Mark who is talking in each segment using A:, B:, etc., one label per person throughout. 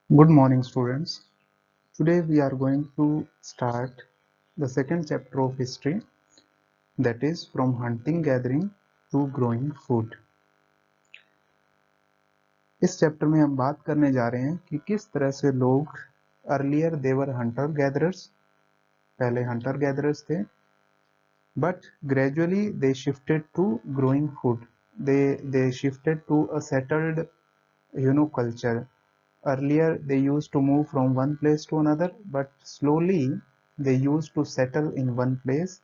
A: Good morning, students. Today we are going to start the second chapter of history, that is from hunting gathering to growing food. इस chapter में हम बात करने जा रहे हैं कि किस तरह से लोग अर्लियर देवर हंटर गैदरर्स, पहले हंटर गैदरर्स थे, but gradually they shifted to growing food. They shifted to a settled culture. Earlier they used to move from one place to another, but slowly they used to settle in one place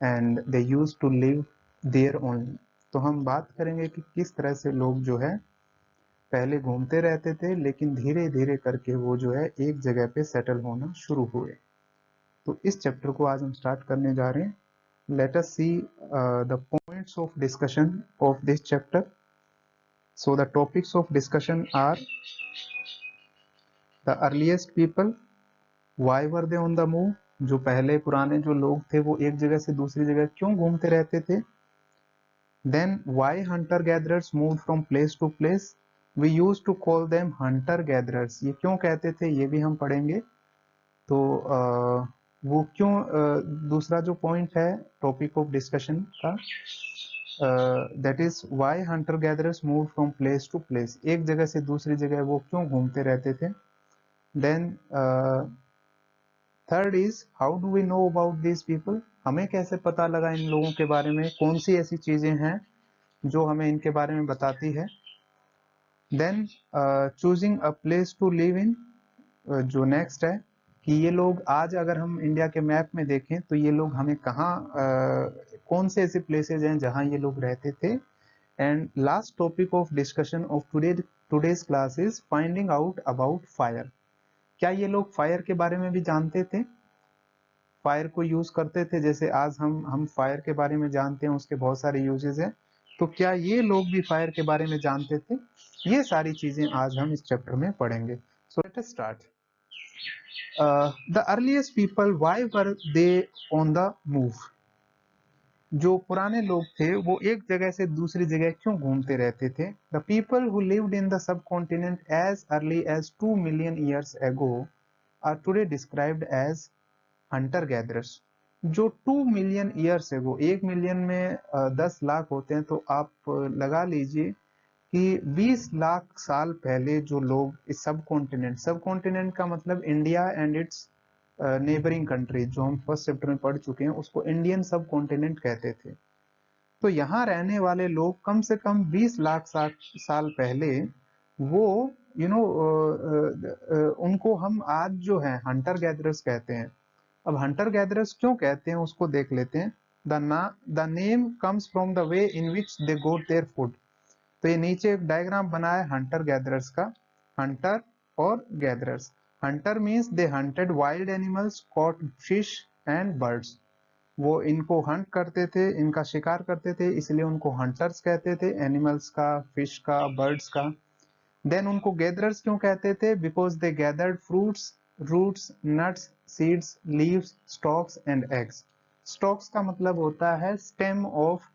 A: and they used to live there only. तो हम बात करेंगे कि किस तरह से लोग जो है पहले घूमते रहते थे, लेकिन धीरे धीरे करके वो जो है एक जगह पे सेटल होना शुरू हुए। तो इस चैप्टर को आज हम स्टार्ट करने जा रहे हैं। Let us see the points of discussion of this chapter. So the topics of discussion are the earliest people, why were they on the move, जो पहले पुराने जो लोग थे वो एक जगह से दूसरी जगह क्यों घूमते रहते थे। Then why hunter gatherers moved from place to place, we used to call them hunter gatherers, ये क्यों कहते थे ये भी हम पढ़ेंगे। तो वो क्यों दूसरा जो पॉइंट है टॉपिक ऑफ डिस्कशन का, that is why hunter gatherers move from place to place, एक जगह से दूसरी जगह वो क्यों घूमते रहते थे। Then third is how do we know about this people, हमें कैसे पता लगा इन लोगों के बारे में, कौन सी ऐसी चीजें हैं जो हमें इनके बारे में बताती है। Then choosing a place to live in, जो नेक्स्ट है कि ये लोग आज अगर हम इंडिया के मैप में देखें तो ये लोग हमें कहाँ कौन से ऐसे प्लेसेज हैं जहाँ ये लोग रहते थे। And last topic of discussion of today's class is finding out about fire, क्या ये लोग फायर के बारे में भी जानते थे, फायर को यूज करते थे जैसे आज हम फायर के बारे में जानते हैं, उसके बहुत सारे यूजेस हैं, तो क्या ये लोग भी फायर के बारे में जानते थे। ये सारी चीजें आज हम इस चैप्टर में पढ़ेंगे। So let us start. The earliest people why were they on the move, जो पुराने लोग थे वो एक जगह से दूसरी जगह क्यों घूमते रहते थे। The people who lived in the subcontinent as early as 2 million years ago are today described as hunter gatherers. जो 2 मिलियन ईयर्स एगो, 1 मिलियन में 10 लाख होते हैं, तो आप लगा लीजिए कि 20 लाख साल पहले जो लोग इस सब कॉन्टिनेंट का मतलब India and it's neighbouring country, जो हम फर्स्ट चैप्टर में पढ़ चुके हैं, उसको इंडियन सब कॉन्टिनेंट कहते थे। तो यहाँ रहने वाले लोग कम से कम 20 लाख साल पहले वो उनको हम आज जो है हंटर गैदरर्स कहते हैं। अब हंटर गैदरर्स क्यों कहते हैं उसको देख लेते हैं। The name comes from the way in which they got their food. तो ये नीचे एक डायग्राम बना है हंटर गैदरर्स का, हंटर और gatherers. Hunter means they hunted wild animals, caught fish and birds, वो इनको हंट करते थे, इनका शिकार करते थे, इसलिए उनको हंटर्स कहते थे, एनिमल्स का, फिश का, बर्ड्स का। देन उनको गैदरर्स क्यों कहते थे, because they gathered fruits, roots, nuts, seeds, leaves, stalks and eggs. Stalks का मतलब होता है स्टेम ऑफ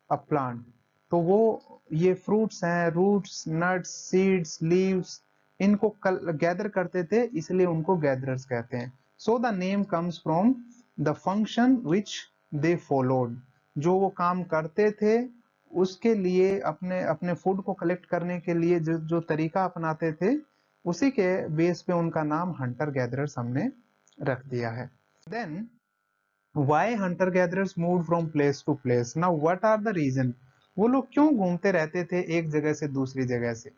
A: अ प्लांट, तो वो ये फ्रूट्स हैं, रूट्स, नट्स, सीड्स, लीव्स, इनको गैदर करते थे, इसलिए उनको गैदरर्स कहते हैं। So the name comes from the function which they followed, जो वो काम करते थे उसके लिए, अपने अपने फूड को कलेक्ट करने के लिए जो जो तरीका अपनाते थे, उसी के बेस पे उनका नाम हंटर गैदरर्स हमने रख दिया है। Then why hunter gatherers moved from place to place, now what are the reason, वो लोग क्यों घूमते रहते थे एक जगह से दूसरी जगह से।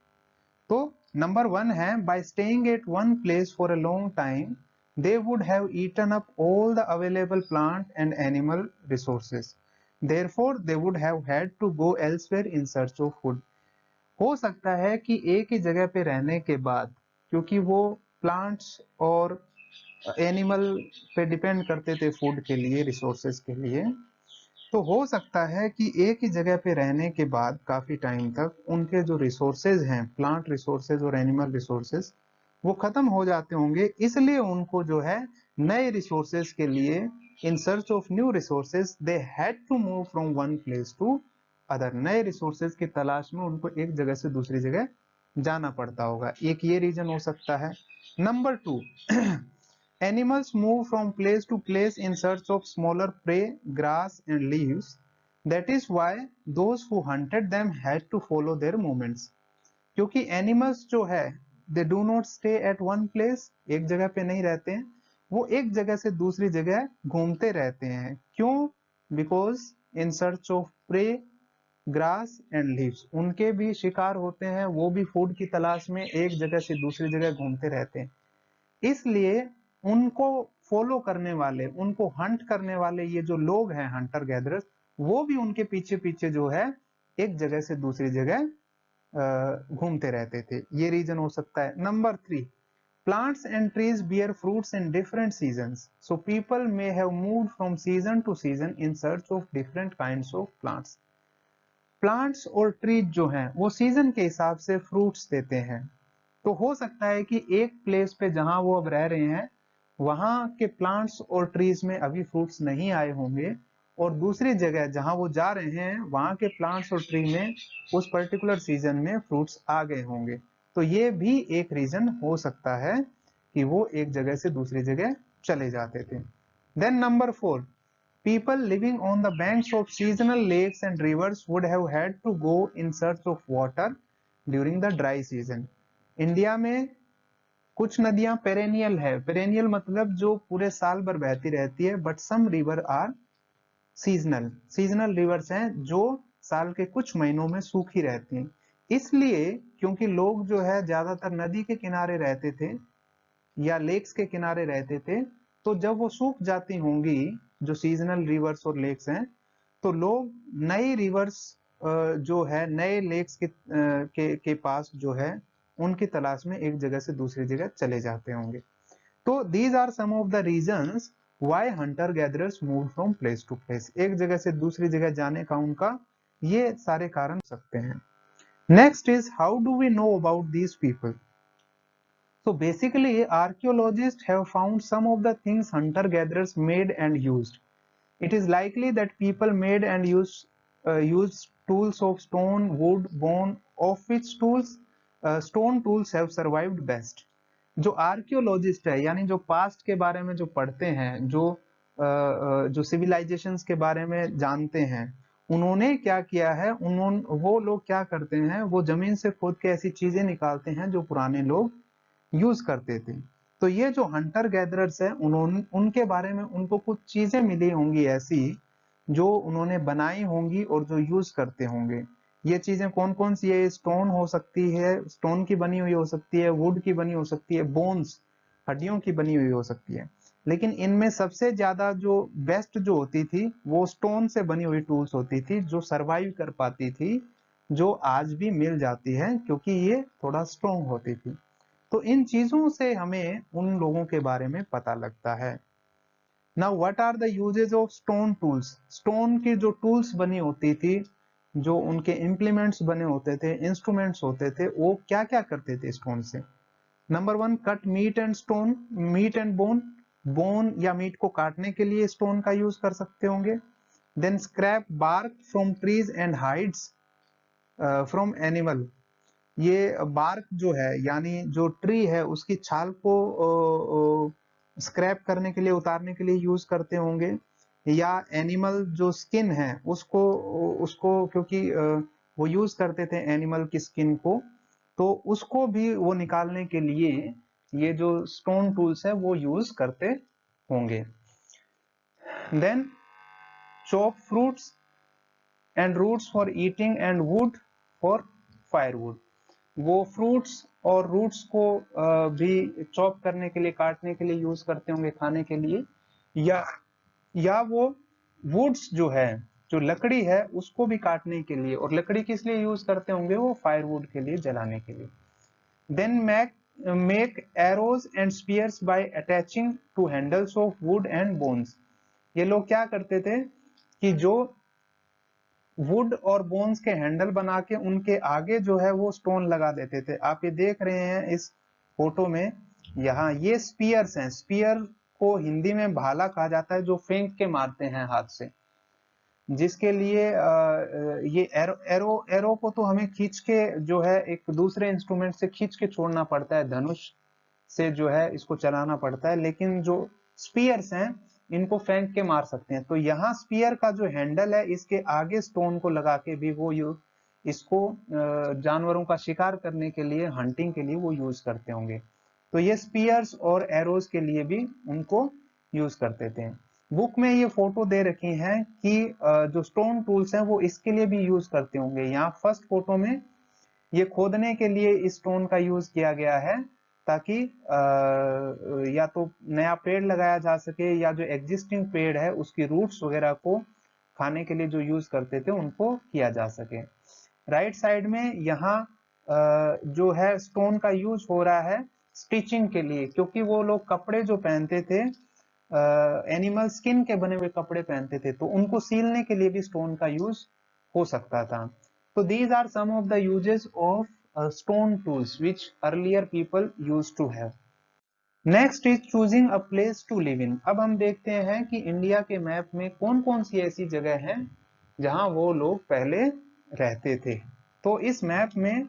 A: तो नंबर 1 है by staying at one place for a long time they would have eaten up all the available plant and animal resources, therefore they would have had to go elsewhere in search of food। हो सकता है कि एक ही जगह पे रहने के बाद, क्योंकि वो प्लांट्स और एनिमल पे डिपेंड करते थे फूड के लिए, रिसोर्सेज के लिए, तो हो सकता है कि एक ही जगह पे रहने के बाद काफी टाइम तक उनके जो रिसोर्सेज हैं, प्लांट रिसोर्सेज और एनिमल रिसोर्सेज, वो खत्म हो जाते होंगे, इसलिए उनको जो है नए रिसोर्सेज के लिए, in search of new resources, they had to move from one place to another, नए रिसोर्सेज की तलाश में उनको एक जगह से दूसरी जगह जाना पड़ता होगा, एक ये रीजन हो सकता है। Number 2, animals move from place to place in search of smaller prey, grass and leaves. That is why those who hunted them had to follow their movements. क्योंकि एनिमल्स जो है they do not stay at one place, एक जगह पे नहीं रहते हैं, वो एक जगह से दूसरी जगह घूमते रहते हैं। क्यों? Because in search of prey, grass and leaves, उनके भी शिकार होते हैं, वो भी फूड की तलाश में एक जगह से दूसरी जगह घूमते रहते हैं। इसलिए उनको फॉलो करने वाले, उनको हंट करने वाले ये जो लोग हैं हंटर गैदरर्स, वो भी उनके पीछे पीछे जो है एक जगह से दूसरी जगह घूमते रहते थे, ये रीजन हो सकता है। Number 3, plants and trees bear fruits in different seasons, so people may have moved from season to season in search of different kinds of plants. Plants और ट्रीज जो हैं वो सीजन के हिसाब से फ्रूट्स देते हैं, तो हो सकता है कि एक प्लेस पे जहां वो अब रह रहे हैं वहां के प्लांट्स और ट्रीज में अभी फ्रूट्स नहीं आए होंगे, और दूसरी जगह जहां वो जा रहे हैं वहां के प्लांट्स और ट्री में उस पर्टिकुलर सीजन में फ्रूट्स आ गए होंगे। तो ये भी एक रीजन हो सकता है कि वो एक जगह से दूसरी जगह चले जाते थे। Then number 4, people living on the banks of seasonal lakes and rivers would have had to go in search of water during the dry season. India में कुछ नदियां पेरेनियल है, पेरेनियल मतलब जो पूरे साल भर बहती रहती है, but some river are seasonal, seasonal rivers हैं जो साल के कुछ महीनों में सूखी रहती हैं। इसलिए क्योंकि लोग जो है ज्यादातर नदी के किनारे रहते थे या लेक्स के किनारे रहते थे, तो जब वो सूख जाती होंगी जो सीजनल रिवर्स और लेक्स हैं, तो लोग नई रिवर्स जो है नए लेक्स के पास जो है उनकी तलाश में एक जगह से दूसरी जगह चले जाते होंगे। तो these are some of the reasons why hunter gatherers move from place to place, एक जगह से दूसरी जगह जाने का उनका ये सारे कारण हो सकते हैं। Next is how do we know about these people? So basically, archaeologists have found some of the things hunter-gatherers made and used. It is likely that people made and used tools of stone, wood, bone, of which stone tools have survived best. जो archaeologist है यानी जो past के बारे में जो पढ़ते हैं, जो सिविलाइजेशंस के बारे में जानते हैं, उन्होंने क्या किया है, वो लोग क्या करते हैं, वो जमीन से खोद के ऐसी चीजें निकालते हैं जो पुराने लोग यूज करते थे। तो ये जो हंटर गैदरर्स है उनके बारे में उनको कुछ चीजें मिली होंगी ऐसी जो उन्होंने बनाई होंगी और जो यूज करते होंगे। ये चीजें कौन कौन सी है? स्टोन हो सकती है, स्टोन की बनी हुई हो सकती है, वुड की बनी हो सकती है, बोन्स हड्डियों की बनी हुई हो सकती है। लेकिन इनमें सबसे ज्यादा जो बेस्ट जो होती थी वो स्टोन से बनी हुई टूल्स होती थी जो सरवाइव कर पाती थी, जो आज भी मिल जाती है क्योंकि ये थोड़ा स्ट्रॉन्ग होती थी। तो इन चीजों से हमें उन लोगों के बारे में पता लगता है। Now what are the uses of stone tools? Stone की जो टूल्स बनी होती थी, जो उनके इम्प्लीमेंट्स बने होते थे, इंस्ट्रूमेंट्स होते थे, वो क्या क्या करते थे स्टोन से? Number 1, cut meat and stone, meat and bone, bone या मीट को काटने के लिए स्टोन का यूज कर सकते होंगे। Then scrape bark from trees and hides from animal, ये बार्क जो है यानी जो ट्री है उसकी छाल को स्क्रैप करने के लिए, उतारने के लिए यूज करते होंगे, या एनिमल जो स्किन है उसको उसको क्योंकि वो यूज करते थे एनिमल की स्किन को, तो उसको भी वो निकालने के लिए ये जो स्टोन टूल्स है वो यूज करते होंगे। Then chop fruits and roots for eating and wood for firewood, वो फ्रूट्स और रूट्स को भी चॉप करने के लिए, काटने के लिए यूज करते होंगे खाने के लिए, या वो वुड्स जो है, जो लकड़ी है उसको भी काटने के लिए, और लकड़ी किस लिए यूज करते होंगे? वो फायरवुड के लिए, जलाने के लिए। Then make arrows and spears by attaching to handles of wood and bones, ये लोग क्या करते थे कि जो वुड और बोन्स के हैंडल बना के उनके आगे जो है वो स्टोन लगा देते थे। आप ये देख रहे हैं इस फोटो में, यहाँ ये स्पीयर्स हैं। स्पीयर को हिंदी में भाला कहा जाता है, जो फेंक के मारते हैं हाथ से। जिसके लिए ये एरो को तो हमें खींच के जो है एक दूसरे इंस्ट्रूमेंट से खींच के छोड़ना पड़ता है, धनुष से जो है इसको चलाना पड़ता है, लेकिन जो स्पीयर्स हैं इनको फेंक के मार सकते हैं। तो यहाँ स्पीयर का जो हैंडल है इसके आगे स्टोन को लगा के भी वो इसको जानवरों का शिकार करने के लिए, हंटिंग के लिए वो यूज करते होंगे। तो ये स्पीयर्स और एरोज के लिए भी उनको यूज करते थे। बुक में ये फोटो दे रखी है कि जो स्टोन टूल्स हैं वो इसके लिए भी यूज करते होंगे। यहाँ फर्स्ट फोटो में ये खोदने के लिए इस स्टोन का यूज किया गया है, ताकि या तो नया पेड़ लगाया जा सके या जो एग्जिस्टिंग पेड़ है उसकी रूट्स वगैरह को खाने के लिए जो यूज करते थे उनको किया जा सके। राइट साइड में यहाँ जो है स्टोन का यूज हो रहा है स्टिचिंग के लिए, क्योंकि वो लोग कपड़े जो पहनते थे एनिमल स्किन के बने हुए कपड़े पहनते थे, तो उनको सीलने के लिए भी स्टोन का यूज हो सकता था। तो these are some of the uses of stone tools which earlier people used to have. Next is choosing a place to live in. अब हम देखते हैं कि इंडिया के मैप में कौन कौन सी ऐसी जगह हैं जहां वो लोग पहले रहते थे। तो इस मैप में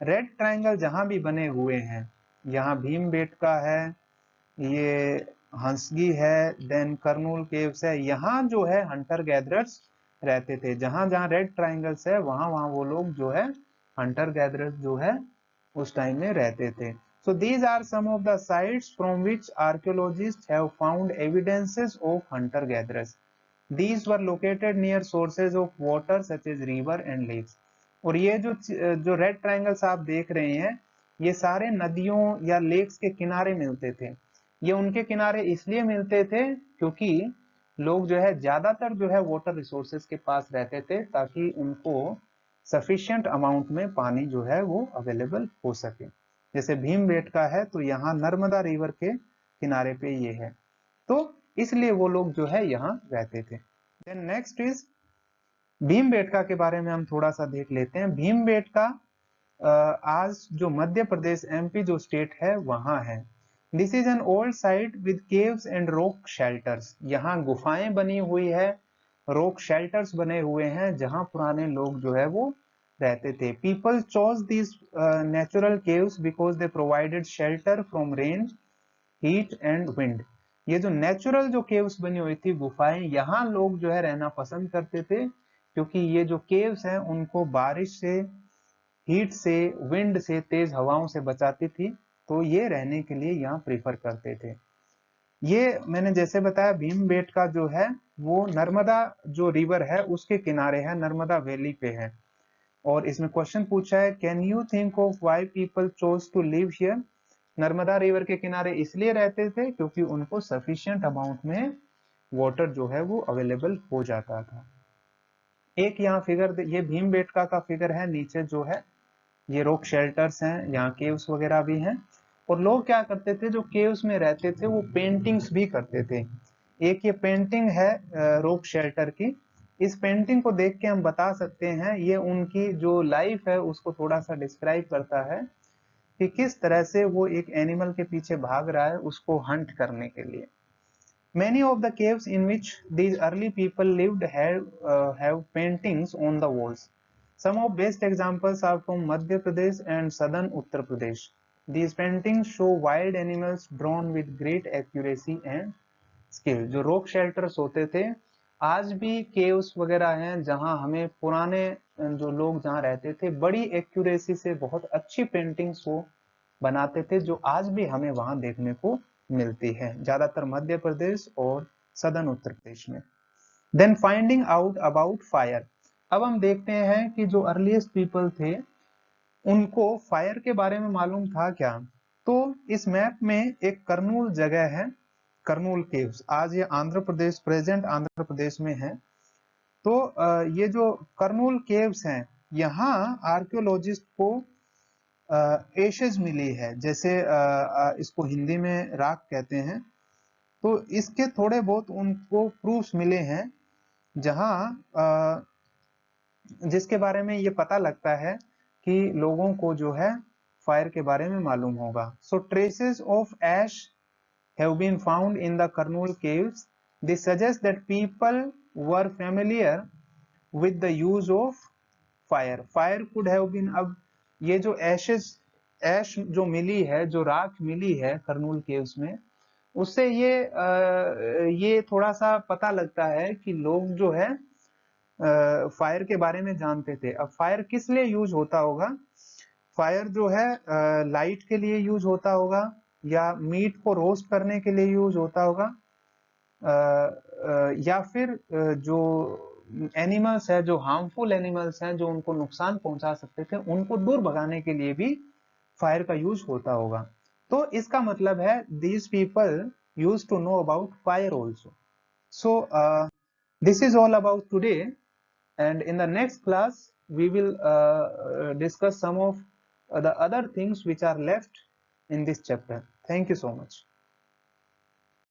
A: रेड ट्रायंगल जहां भी बने हुए हैं, यहाँ भीमबेटका है, ये हंसगी है, देन कर्नूल केव्स है, यहाँ जो है हंटर गैदरर्स रहते थे। जहां जहां रेड ट्रायंगल्स है वहां वहां वो लोग जो है हंटर गैदरर्स जो है उस टाइम में रहते थे। So these are some of the sites from which archaeologists have found evidences of hunter gatherers. These were located near sources of water such as river and lakes. और ये जो red triangles आप देख रहे हैं ये सारे नदियों या लेक्स के किनारे मिलते थे। ये उनके किनारे इसलिए मिलते थे क्योंकि लोग जो है ज्यादातर जो है वाटर रिसोर्सेज के पास रहते थे, ताकि उनको सफिशिएंट अमाउंट में पानी जो है वो अवेलेबल हो सके। जैसे भीमबेटका है तो यहाँ नर्मदा रिवर के किनारे पे ये है, तो इसलिए वो लोग जो है यहाँ रहते थे। देन नेक्स्ट इज भीमबेटका के बारे में हम थोड़ा सा देख लेते हैं। भीमबेटका आज जो मध्य प्रदेश एमपी जो स्टेट है वहां है। This is an old site with caves and rock shelters. यहाँ गुफाएं बनी हुई है, रॉक शेल्टर्स बने हुए हैं जहां पुराने लोग जो है वो रहते थे। People chose this natural caves because they provided shelter from rain, heat and wind. ये जो नेचुरल जो केव्स बनी हुई थी गुफाएं, यहाँ लोग जो है रहना पसंद करते थे, क्योंकि ये जो केव्स हैं उनको बारिश से, हीट से, विंड से, तेज हवाओं से बचाती थी, तो ये रहने के लिए यहाँ प्रीफर करते थे। ये मैंने जैसे बताया भीमबेटका जो है वो नर्मदा जो रिवर है उसके किनारे है, नर्मदा वैली पे है। और इसमें क्वेश्चन पूछा है can you think of why people chose to live here. Narmada river के किनारे इसलिए रहते थे क्योंकि उनको सफिशिएंट अमाउंट में वाटर जो है वो अवेलेबल हो जाता था। एक यहाँ फिगर, ये भीमबेटका का फिगर है, नीचे जो है ये रॉक शेल्टर्स हैं, यहाँ केव्स वगैरह भी हैं। और लोग क्या करते थे जो केव्स में रहते थे वो पेंटिंग्स भी करते थे। एक ये पेंटिंग है रॉक शेल्टर की। इस पेंटिंग को देख के हम बता सकते हैं ये उनकी जो लाइफ है उसको थोड़ा सा डिस्क्राइब करता है कि किस तरह से वो एक एनिमल के पीछे भाग रहा है उसको हंट करने के लिए। Many of the caves in which these early people lived have paintings on the walls. Some of best examples are from Madhya Pradesh and southern Uttar Pradesh. These paintings show wild animals drawn with great accuracy and skill. जो rock shelters होते थे, आज भी caves वगैरह हैं जहां हमें पुराने जो लोग जहां रहते थे बड़ी accuracy से बहुत अच्छी paintings वो बनाते थे, जो आज भी हमें वहां देखने को मिलती है, ज्यादातर मध्य प्रदेश और सदर्न उत्तर प्रदेश में। Then finding out about fire. अब हम देखते हैं कि जो अर्लीस्ट पीपल थे उनको फायर के बारे में मालूम था क्या। तो इस मैप में एक कर्नूल जगह है, कर्नूल केव्स, आज ये आंध्र प्रदेश, प्रेजेंट आंध्र प्रदेश में है। तो ये जो कर्नूल केव्स हैं यहाँ आर्कियोलॉजिस्ट को एशेज मिली है, जैसे इसको हिंदी में राख कहते हैं। तो इसके थोड़े बहुत उनको प्रूफ्स मिले हैं जहां जिसके बारे में ये पता लगता है कि लोगों को जो है फायर के बारे में मालूम होगा। So traces of ash have been found in the Kurnool caves. This suggest that people were familiar with the use of fire. Fire could have been, अब ये जो ऐश जो मिली है, जो राख मिली है कर्नूल केव्स में, उससे ये थोड़ा सा पता लगता है कि लोग जो है फायर के बारे में जानते थे। अब फायर किस लिए यूज होता होगा? फायर जो है लाइट के लिए यूज होता होगा, या मीट को रोस्ट करने के लिए यूज होता होगा, या फिर जो एनिमल्स है, जो हार्मफुल एनिमल्स हैं, जो उनको नुकसान पहुंचा सकते थे, उनको दूर भगाने के लिए भी फायर का यूज होता होगा। तो इसका मतलब है these people use to know about fire also. So this is all about today, and in the next class we will discuss some of the other things which are left in this chapter. Thank you so much.